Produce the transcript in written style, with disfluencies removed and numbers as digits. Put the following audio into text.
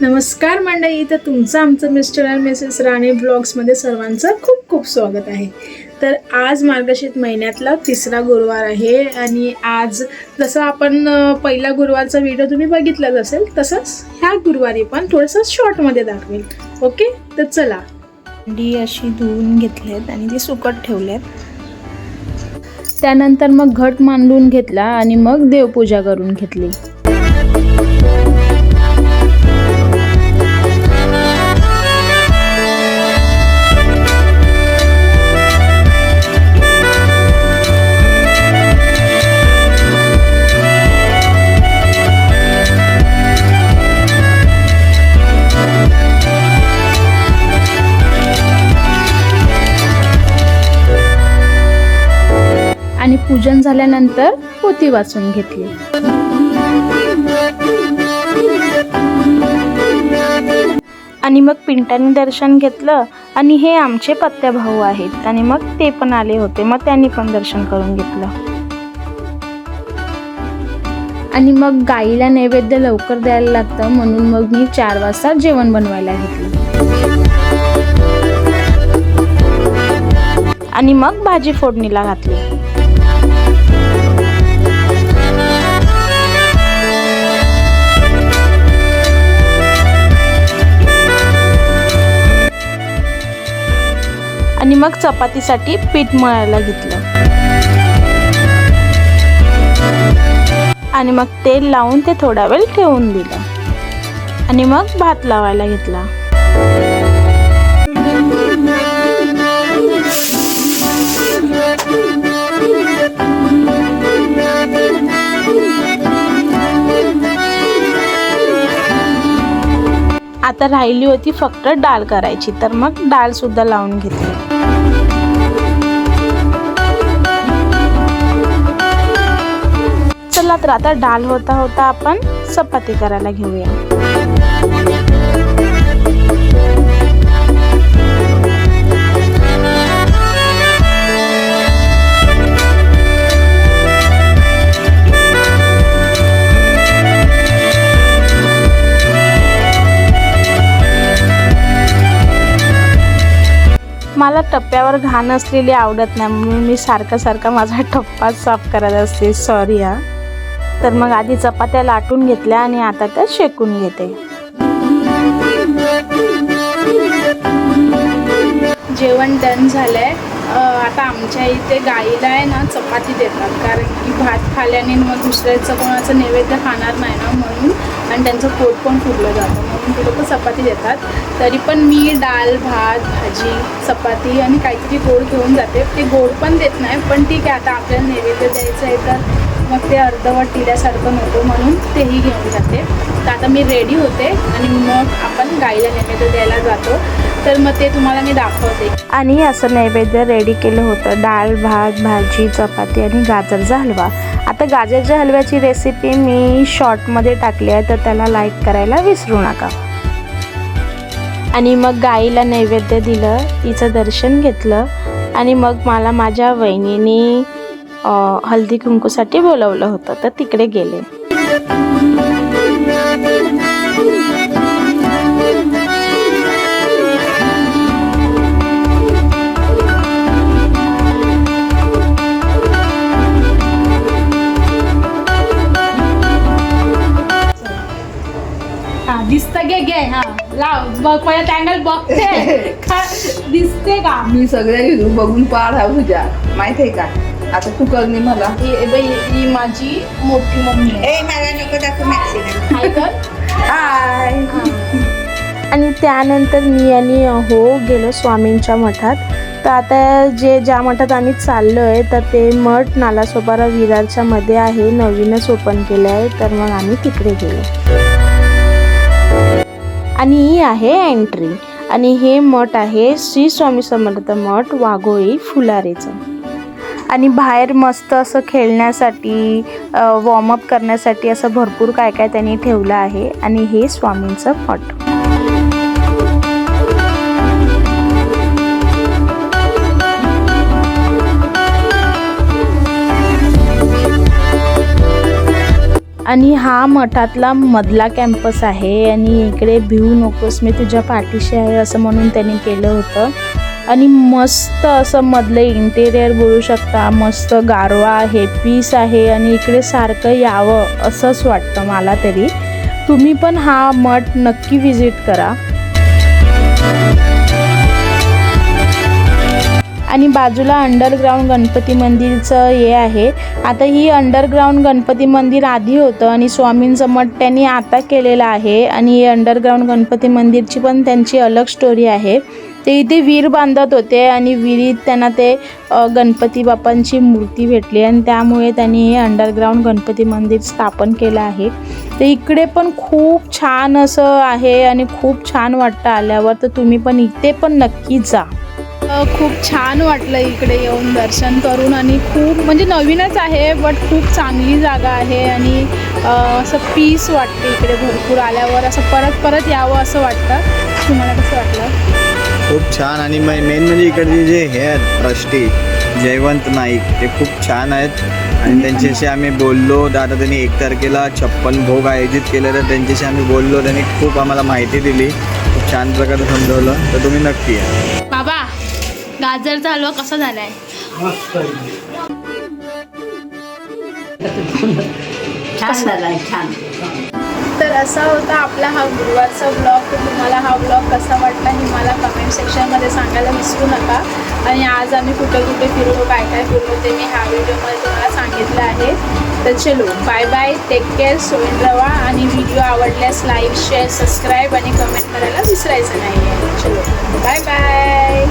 नमस्कार मंडळी, तर तुमचं आमचं मिस्टर आणि मिसेस राणे ब्लॉग्समध्ये सर्वांचं खूप खूप स्वागत आहे. तर आज मार्गशीर्ष महिन्यातला तिसरा गुरुवार आहे आणि आज जसं आपण पहिला गुरुवारचा व्हिडिओ तुम्ही बघितलाच असेल तसंच ह्या गुरुवारी पण थोडंसं शॉर्टमध्ये दाखवेल. ओके, तर चला. अंडी अशी धुवून घेतल्यात आणि ती सुकत ठेवल्यात. त्यानंतर मग घट मांडून घेतला आणि मग देवपूजा करून घेतली. आणि पूजन झाल्यानंतर पोथी वाचून घेतली. आणि मग पिंटाने दर्शन घेतलं आणि हे आमचे पत्त्या भाऊ आहेत आणि मग ते पण आले होते, मग त्यांनी पण दर्शन करून घेतलं. आणि मग गाईला नैवेद्य लवकर द्यायला लागतं म्हणून मग मी 4 वाजता जेवण बनवायला घेतलं. आणि मग भाजी फोडणीला घातली. आणि मग चपातीसाठी पीठ मळायला घेतलं आणि मग तेल लावून ते थोडा वेळ ठेवून दिलं आणि मग भात लावायला घेतला. आता राहिली होती फक्त डाळ करायची, तर मग डाळ सुद्धा लावून घेतली. चला, तर आता डाळ होता आपण चपाती करायला घेऊया. मला टप्प्यावर घाण असलेली आवडत नाही म्हणून मी सारखा माझा टप्पा साफ करत असते. सॉरी हा. तर मग आधी चपात्या लाटून घेतल्या आणि आता त्या शेकून घेते. जेवण डन झालंय. आता आमच्या इथे गाईला आहे ना चपाती देतात, कारण की भात खाल्याने मग दुसऱ्याचं कोणाचं नैवेद्य खाणार नाही ना म्हणून, आणि त्यांचं पोट पण फुगलं जातं म्हणून ते लोक चपाती देतात. तरी पण मी डाळ भात भाजी चपाती आणि काहीतरी गोड घेऊन जाते. ते गोड पण देत नाही, पण ठीक आहे, आता आपल्याला नैवेद्य द्यायचं आहे तर मग ते अर्धवट टिल्यासारखं नको म्हणून तेही घेऊन जाते. तर आता मी रेडी होते आणि मग आपण गाईला नैवेद्य द्यायला जातो, तर मग ते तुम्हाला मी दाखवते. आणि असं नैवेद्य रेडी केलं होतं. डाळ भात भाजी चपाती आणि गाजरचा हलवा. आता गाजरच्या हलव्याची रेसिपी मी शॉर्टमध्ये टाकली आहे, तर त्याला लाईक करायला विसरू नका. आणि मग गाईला नैवेद्य दिलं, तिचं दर्शन घेतलं आणि मग मला माझ्या वहिनीने हळदी कुंकूसाठी बोलवलं होतं, तर तिकडे गेले. दिसतं घे हा लाव बघ, पहिला अँगल बघते दिसते का? मी सगळ्या बघून पार हा तुझ्या माहित आहे का? आता तू करणे मला. ही माझी मोठी मम्मी हाय. आणि त्यानंतर मी आणि गेलो स्वामींच्या मठात. तर आता ज्या मठात आम्ही चाललो आहे तर ते मठ नालासोपारा विरारच्या मध्ये आहे, नवीनच ओपन केलं आहे, तर मग आम्ही तिकडे गेलो. आणि ही आहे एंट्री. आणि हे मठ आहे श्री स्वामी समर्थ मठ वाघोळी फुलारेचं. आणि बाहेर मस्त असं खेळण्यासाठी वॉर्मअप करण्यासाठी असं भरपूर काय काय त्यांनी ठेवलं आहे. आणि हे स्वामींचं मठ. आणि हा मठातला मधला कॅम्पस आहे आणि इकडे भिवू नकोस मी तुझ्या पाठीशी आहे असं म्हणून त्यांनी केलं होतं. आणि मस्त असं मधलं इंटेरियर बोलू शकता, मस्त गारवा आहे, पीस आहे आणि इकडे सारखं यावं असंच वाटतं मला तरी. तुम्ही पण हा मठ नक्की व्हिजिट करा. आणि बाजूला अंडरग्राऊंड गणपती मंदिरचं हे आहे. आता ही अंडरग्राऊंड गणपती मंदिर आधी होतं आणि स्वामींचं मठ त्यांनी आता केलेलं आहे. आणि अंडरग्राऊंड गणपती मंदिरची पण त्यांची अलग स्टोरी आहे. ते इथे विहीर बांधत होते आणि विहिरीत त्यांना ते गणपती बाप्पांची मूर्ती भेटली आणि त्यामुळे त्यांनी हे अंडरग्राऊंड गणपती मंदिर स्थापन केलं आहे. तर इकडे पण खूप छान असं आहे आणि खूप छान वाटतं आल्यावर. तर तुम्ही पण इथे पण नक्की जा. खूप छान वाटलं इकडे येऊन दर्शन करून आणि खूप म्हणजे नवीनच आहे बट खूप चांगली जागा आहे आणि असं पीस वाटते इकडे भरपूर आल्यावर. असं परत परत यावं असं वाटतं. तुम्हाला कसं वाटलं? खूप छान. आणि मेन म्हणजे इकडचे जे हे आहेत ट्रस्टी जयवंत नाईक ते खूप छान आहेत आणि त्यांच्याशी आम्ही बोललो. तर आता त्यांनी 1 तारखेला 56 भोग आयोजित केले तर त्यांच्याशी आम्ही बोललो. त्यांनी खूप आम्हाला माहिती दिली, खूप छान प्रकारे समजवलं. तर तुम्ही नक्की या. बाबा, गाजरचा हलवा कसा झालाय? छान झालाय, छान. तर असा होता आपला हा गुरुवारचा ब्लॉग. तर तुम्हाला हा ब्लॉग कसा वाटला हे मला कमेंट सेक्शनमध्ये सांगायला विसरू नका. आणि आज आम्ही कुठे कुठे फिरलो, काय काय फिरलो ते मी ह्या व्हिडिओमध्ये तुम्हाला सांगितलं आहे. तर चलो बाय बाय, टेक केअर, सोईन रवा. आणि व्हिडिओ आवडल्यास लाईक, शेअर, सबस्क्राईब आणि कमेंट करायला विसरायचं नाही आहे. चलो बाय बाय.